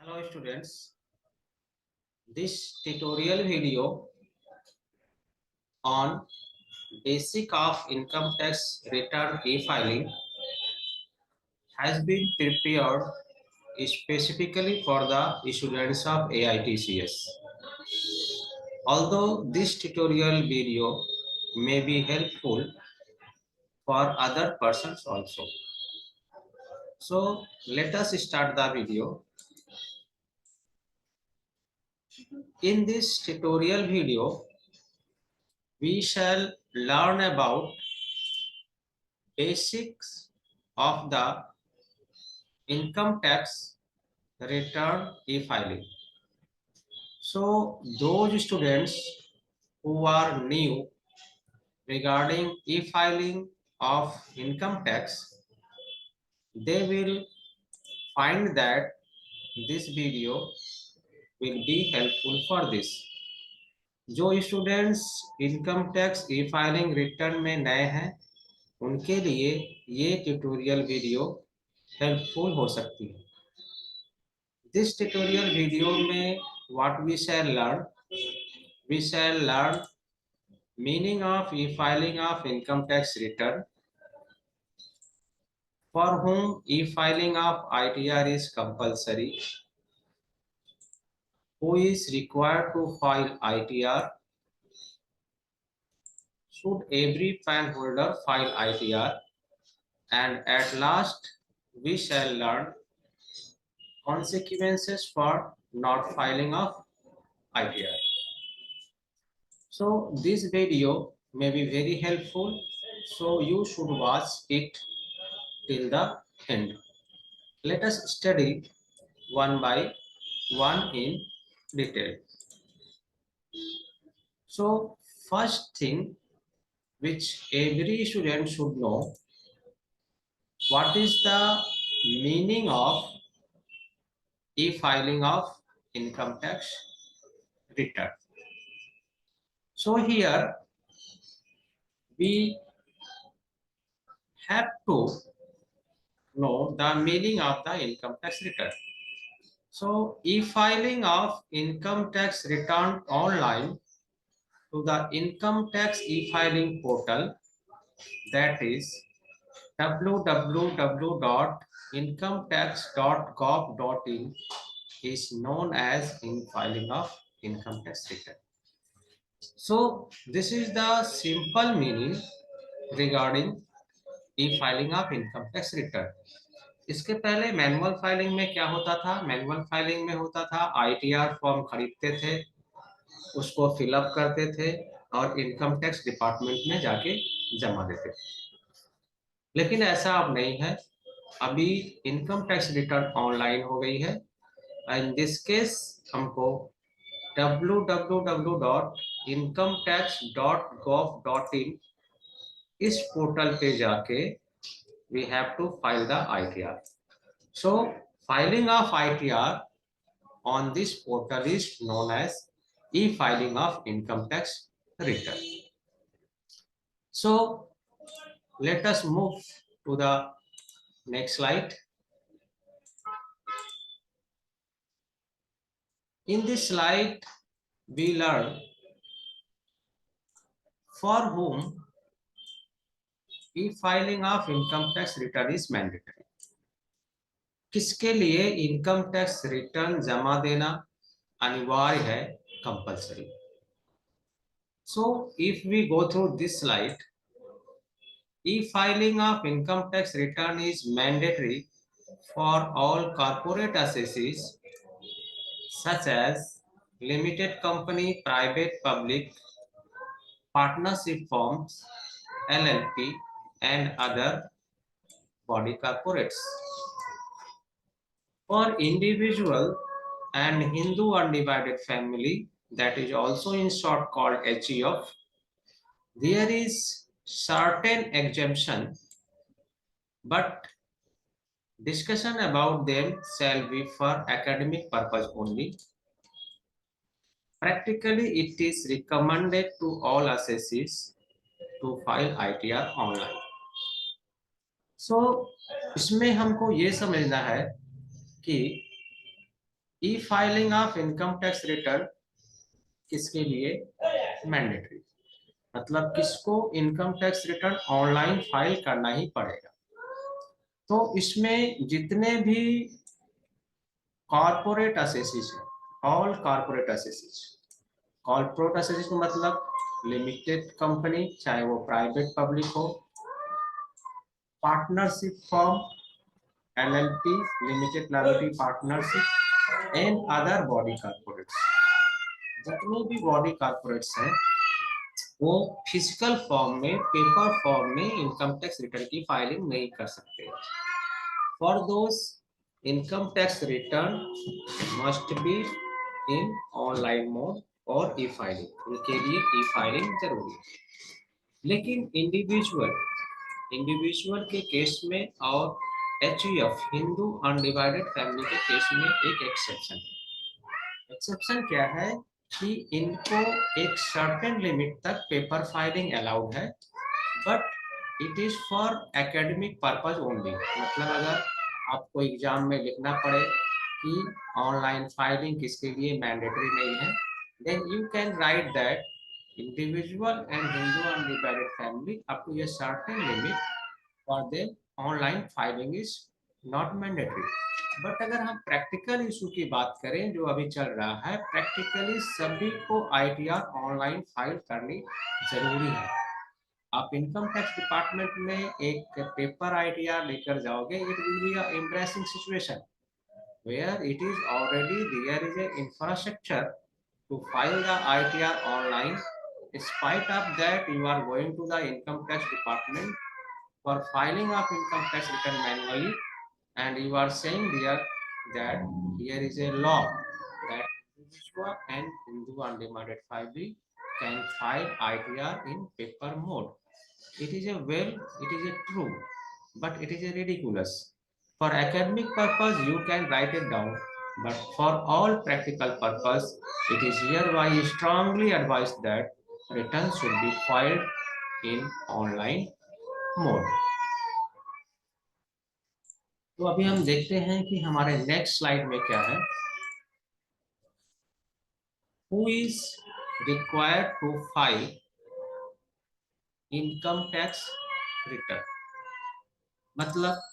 Hello students, this tutorial video on basic of income tax return e-filing has been prepared specifically for the students of AITCS. Although this tutorial video may be helpful for other persons also. So let us start the video. In this tutorial video, we shall learn about basics of the income tax return e-filing. So those students who are new regarding e-filing of income tax, they will find that this video will be helpful for this. जो students income tax e filing return में नए हैं उनके लिए ये tutorial video helpful हो सकती है. This tutorial video में what we shall learn meaning of e-filing of income tax return, for whom e-filing of ITR is compulsory, who is required to file ITR, should every PAN holder file ITR, and at last we shall learn consequences for not filing of ITR. So this video may be very helpful, so you should watch it till the end. Let us study one by one in detail. So first thing which every student should know, what is the meaning of e-filing of income tax return. So here we have to know the meaning of the income tax return. So e-filing of income tax return online to the income tax e-filing portal, that is www.incometax.gov.in, is known as e-filing of income tax return. So this is the simple meaning regarding e-filing of income tax return. इसके पहले manual filing में क्या होता था? Manual filing में होता था ITR form खरीदते थे, उसको फिलअप करते थे और इनकम टैक्स डिपार्टमेंट में जाके जमा देते थे. लेकिन ऐसा अब नहीं है. अभी इनकम टैक्स रिटर्न ऑनलाइन हो गई है. इन दिस केस हमको www.incometax.gov.in इस पोर्टल पे जाके we have to file the ITR. So filing of ITR on this portal is known as e-filing of income tax return. So let us move to the next slide. In this slide we learn for whom e-filing of income tax return is mandatory. किसके लिए income tax return जमा देना अनिवार्य है, compulsory. So if we go through this slide, e-filing of income tax return is mandatory for all corporate assessees such as limited company, private, public, partnership firms, LLP and other body corporates. For individual and Hindu undivided family, that is also in short called HUF, there is certain exemption, but discussion about them shall be for academic purpose only. Practically, it is recommended to all assessees to file ITR online. So, इसमें हमको ये समझना है कि ई filing of income tax return किसके लिए mandatory, मतलब किसको income tax return online file करना ही पड़ेगा। तो इसमें जितने भी कॉर्पोरेट असेसिस है, all corporate assesses, corporate assesses मतलब लिमिटेड कंपनी चाहे वो प्राइवेट पब्लिक हो, partnership form LLP limited liability partnership and other body corporates, जितने भी बॉडी कॉर्पोरेट्स हैं वो फिजिकल फॉर्म में, पेपर फॉर्म में इनकम टैक्स रिटर्न की फाइलिंग नहीं कर सकते। For those income tax return must be in online mode और ई फाइलिंग, उनके लिए ई फाइलिंग जरूरी है। लेकिन इंडिविजुअल के केस में और HUF हिंदू अनडिवाइडेड फैमिली के केस में एक एक्सेप्शन है। एक्सेप्शन क्या है कि इनको एक सर्टेन लिमिट तक पेपर फाइलिंग अलाउड है, but it is for academic purpose only. मतलब अगर आपको एग्जाम में लिखना पड़े कि ऑनलाइन फाइलिंग किसके लिए मैंडेटरी नहीं है, then you can write that individual and Hindu undivided family up to a certain limit for them online filing is not mandatory। But अगर हम प्रैक्टिकल इशू की बात करें जो अभी चल रहा है, प्रैक्टिकली सभी को ITR ऑनलाइन फाइल करनी जरूरी है। आप इनकम टैक्स डिपार्टमेंट में एक पेपर ITR लेकर जाओगे, it will be a embarrassing situation where it is already there is a infrastructure to file the ITR online. In spite of that, you are going to the income tax department for filing of income tax return manually, and you are saying there that here is a law that Vishwa and Hindu undivided family can file ITR in paper mode. It is true, but it is a ridiculous. For academic purpose, you can write it down, but for all practical purpose, it is hereby strongly advised that returns should be filed in online mode। तो अभी हम देखते हैं कि हमारे next slide में क्या है। Who is required to file income tax return, मतलब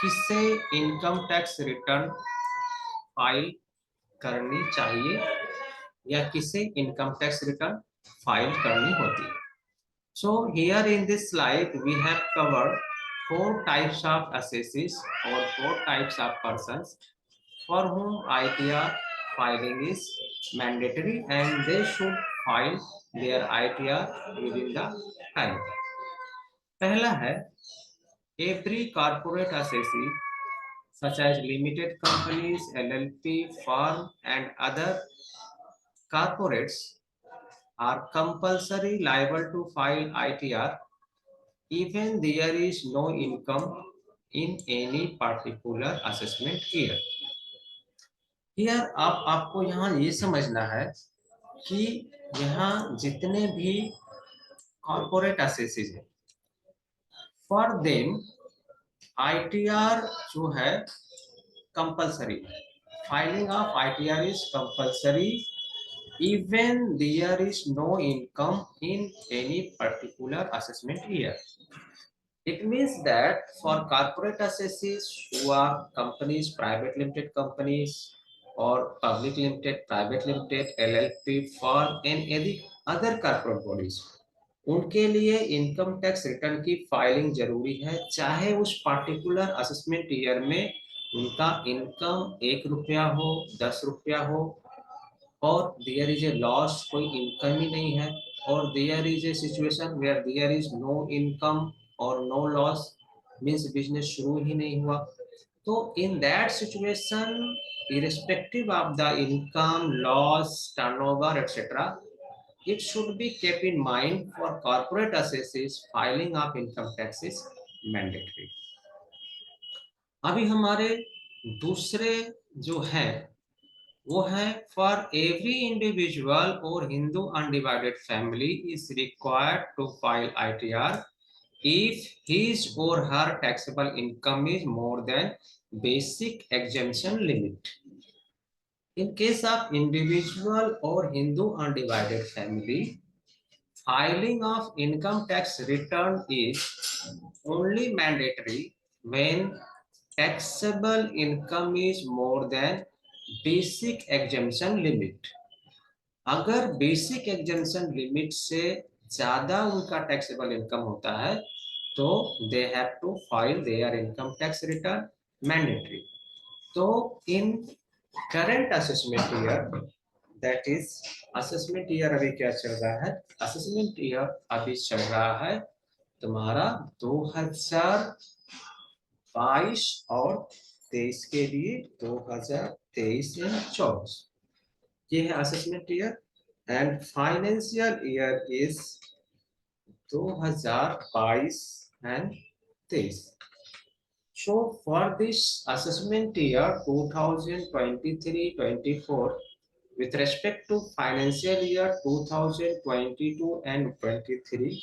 किससे इनकम टैक्स रिटर्न फाइल करनी चाहिए या किसे इनकम टैक्स रिटर्न फाइल करनी होती है। So here in this slide we have covered 4 types of assessees or 4 types of persons for whom ITR filing is mandatory and they should file their ITR within the time। पहला है every corporate assessee such as limited companies, LLP, firm and other corporates are compulsory liable to file ITR even there is no income in any particular assessment year। Here अब आपको यहाँ ये समझना है कि यहाँ जितने भी कॉर्पोरेट असेसिस हैं, फॉर देम ITR जो है compulsory, filing of ITR is compulsory even there is no income in any particular assessment year। It means that for corporate assessees who are companies, private limited companies or public limited, private limited, LLP, firm and any other corporate bodies, उनके लिए income tax return की filing जरूरी है, चाहे उस particular assessment year में उनका income 1 रुपया हो, 10 रुपया हो और देयर इज ए लॉस, कोई इनकम ही नहीं है, और there is a situation where there is no income और नो लॉस, मींस बिजनेस शुरू ही नहीं हुआ। तो in that situation irrespective of the income, loss, turnover, etc., it should be kept in mind for corporate assessees filing of income tax is mandatory। अभी हमारे दूसरे जो हैं वो है फॉर एवरी इंडिविजुअल और Hindu undivided family is required to file ITR if his or her taxable income is more than basic exemption limit। In case of individual or Hindu undivided family, filing of income tax return is only mandatory when taxable income is more than basic exemption limit. अगर basic exemption limit से ज्यादा उनका taxable income होता है तो they have to file their income tax return mandatory. तो in current assessment year, that is assessment year अभी क्या चल रहा है, असेसमेंट ईयर अभी चल रहा है तुम्हारा 2022 और 23 के लिए, 2023 एंड 24 ये है assessment year, and financial year is 2022 and 23। So for this assessment year 2023-24, with respect to financial year 2022 and 23,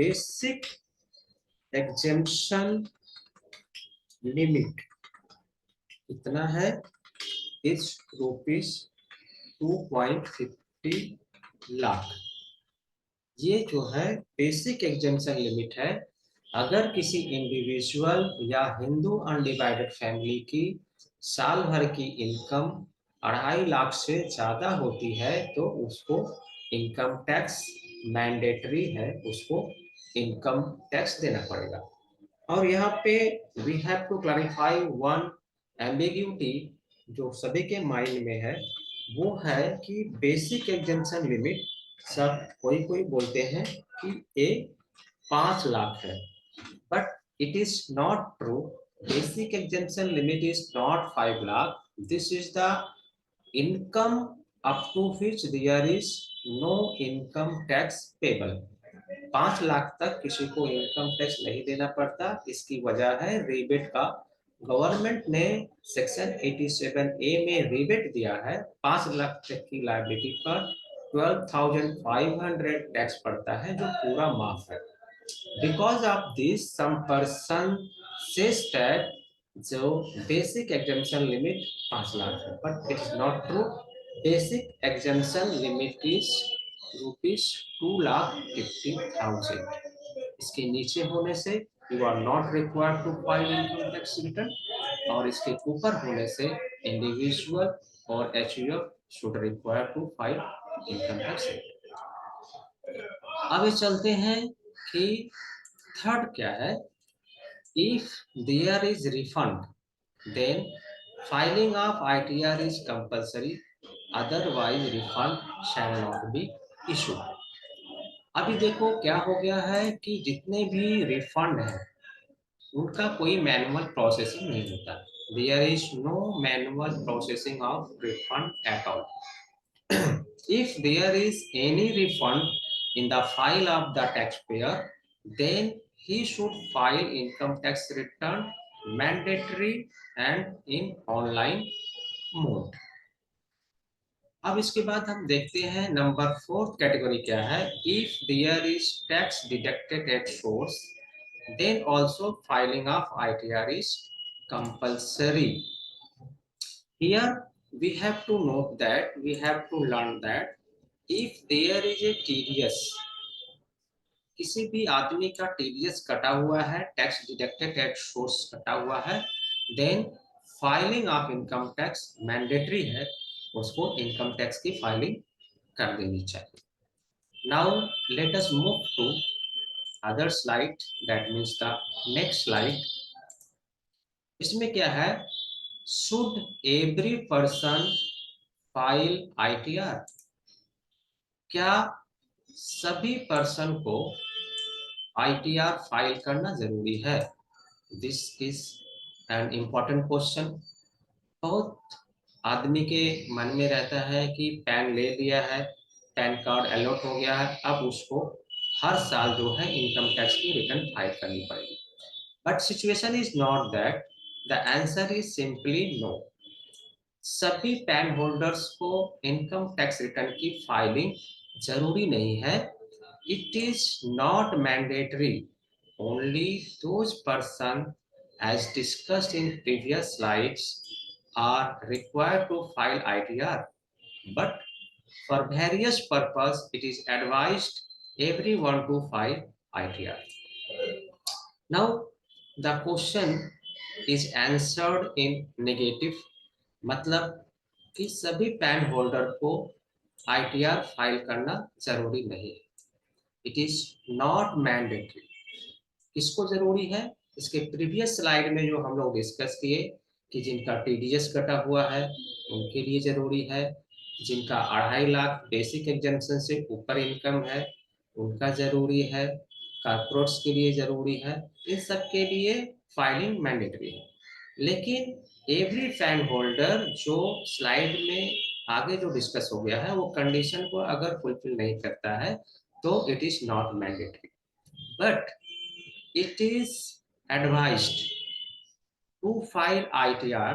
basic exemption limit कितना है, इज रुपीज 2.50 लाख। ये जो है बेसिक एग्जेम्पशन लिमिट है। अगर किसी इंडिविजुअल या हिंदू अनडिवाइडेड फैमिली की साल भर की इनकम 2.5 लाख से ज्यादा होती है तो उसको इनकम टैक्स मैंडेटरी है, उसको इनकम टैक्स देना पड़ेगा। और यहाँ पे we have to clarify one ambiguity जो सभी के माइंड में है, वो है कि बेसिक एग्जेम्पशन लिमिट सब कोई बोलते हैं कि ये 5 लाख है, but it is not true. Basic exemption limit is not 5 lakh. This is the income up to which there is no income tax payable. 5 lakh तक किसी को इनकम टैक्स नहीं देना पड़ता। इसकी वजह है रिबेट का। गवर्नमेंट ने सेक्शन 87A में रिबेट दिया है। 5 लाख तक की लायबिलिटी पर 12,500 टैक्स पड़ता है जो पूरा माफ है। Because of this, some person says that जो basic exemption limit 5 लाख है, but it is not true. Basic exemption limit is rupees 2,50,000. इसके नीचे होने से you are not required to file income tax return, और इसके ऊपर होने से individual और HUF should require to file income tax return। अब चलते हैं कि थर्ड क्या है, if there is refund then filing of ITR is compulsory, otherwise refund shall not be issued. अभी देखो क्या हो गया है कि जितने भी रिफंड है उनका कोई मैनुअल प्रोसेसिंग नहीं होता। There is no manual processing of refund at all. If there is any refund in the file of the taxpayer, then he should file income tax return mandatory and in online mode। अब इसके बाद हम देखते हैं number 4th category क्या है, if there is tax deducted at source then also filing of ITR is compulsory। Here we have to note that, we have to learn that if there is a TDS, किसी भी आदमी का TDS कटा हुआ है, tax deducted at source कटा हुआ है, then filing of income tax mandatory है, उसको इनकम टैक्स की फाइलिंग कर देनी चाहिए। Now let us move to other slide, that means the next slide. इसमें क्या है, should every person file ITR, क्या सभी पर्सन को ITR फाइल करना जरूरी है? This is an important question. बहुत आदमी के मन में रहता है कि पैन ले लिया है, पैन कार्ड अलॉट हो गया है, अब उसको हर साल जो है इनकम टैक्स की रिटर्न फाइल करनी पड़ेगी। But situation is not that, the answer is simply no. सभी पैन होल्डर्स को इनकम टैक्स रिटर्न की फाइलिंग जरूरी नहीं है। It is not mandatory, only those person as discussed in previous slides are required to file ITR, but for various purpose, it is advised everyone to file ITR. Now, the question is answered in negative, मतलब कि सभी pan holder को ITR file करना जरूरी नहीं है. It is not mandatory. किसको जरूरी है? इसके प्रीवियस स्लाइड में जो हम लोग डिस्कस किए कि जिनका TDS कटा हुआ है उनके लिए जरूरी है, जिनका 2.5 लाख बेसिक एग्जाम्पशन से ऊपर इनकम है उनका जरूरी है, कॉर्पोरेट्स के लिए जरूरी है, इन सब के लिए फाइलिंग मैंडेटरी है. लेकिन एवरी फैन होल्डर जो स्लाइड में आगे जो डिस्कस हो गया है वो कंडीशन को अगर फुलफिल नहीं करता है तो it is not mandatory, but it is advised to file ITR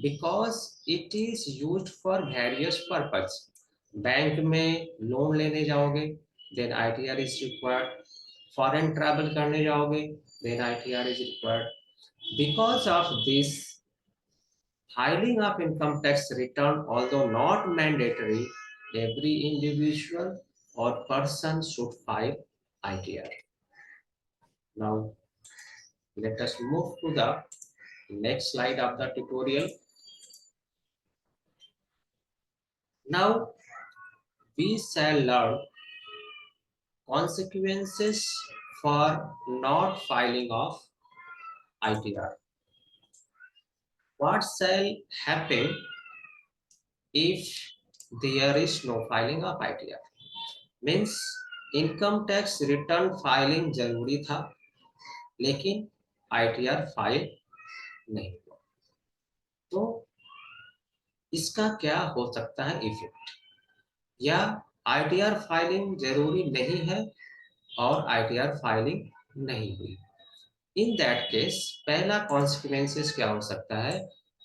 because it is used for various purpose. Bank में लोन लेने जाओगे then ITR is required. Foreign travel करने जाओगे then ITR is required. Because of this, filing of income tax return, although not mandatory, every individual or person should file ITR. Now, let us move to the next slide of the tutorial. Now, we shall learn consequences for not filing of ITR. What shall happen if there is no filing of ITR? Means income tax return filing जरूरी था लेकिन ITR file नहीं हुआ, तो इसका क्या हो सकता है इफेक्ट? या ITR फाइलिंग जरूरी नहीं है और ITR फाइलिंग नहीं हुई. इन दैट केस पहला कॉन्सिक्वेंसेस क्या हो सकता है?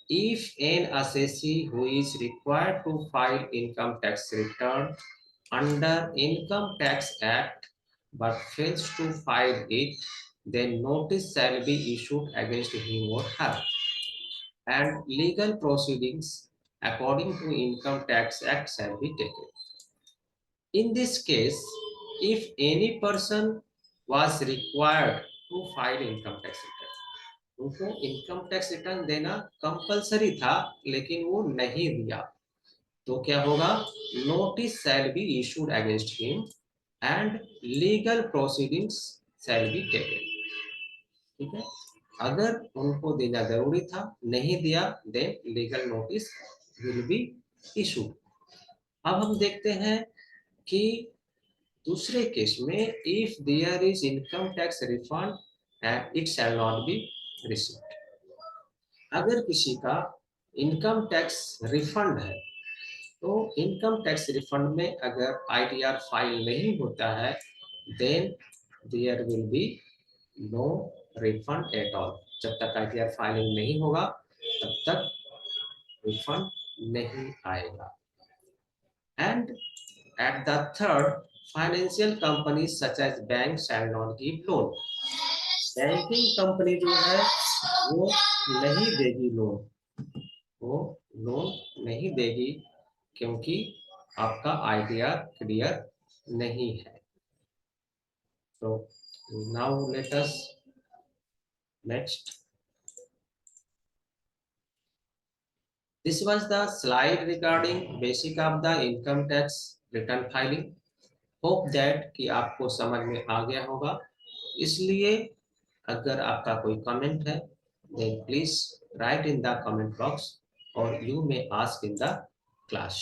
If an assessee who is required to file income tax return under Income Tax Act but fails to file it, then notice shall be issued against him or her, and legal proceedings according to Income Tax Act shall be taken. In this case, if any person was required to file income tax return, उनको income tax return देना compulsory था लेकिन वो नहीं दिया, तो क्या होगा? Notice shall be issued against him and legal proceedings shall be taken. ठीक है, अगर उनको देना जरूरी था, नहीं दिया, then legal notice will be issued. अब हम देखते हैं कि दूसरे केस में if there is income tax refund and it shall not be received. अगर किसी का इनकम टैक्स रिफंड है तो इनकम टैक्स रिफंड में अगर ITR फाइल नहीं होता है then there will be no refund at all. जब तक ITR फाइलिंग नहीं होगा तब तक रिफंड नहीं आएगा. And at the third, financial companies such as bank shall not give loan. Banking company जो है वो नहीं देगी लोन, वो लोन नहीं देगी क्योंकि आपका ITR क्लियर नहीं है. तो now let us next. This was the slide regarding basic of the income tax return filing. Hope that कि आपको समझ में आ गया होगा. इसलिए अगर आपका कोई कमेंट है then please write in the comment box or you may ask in the class.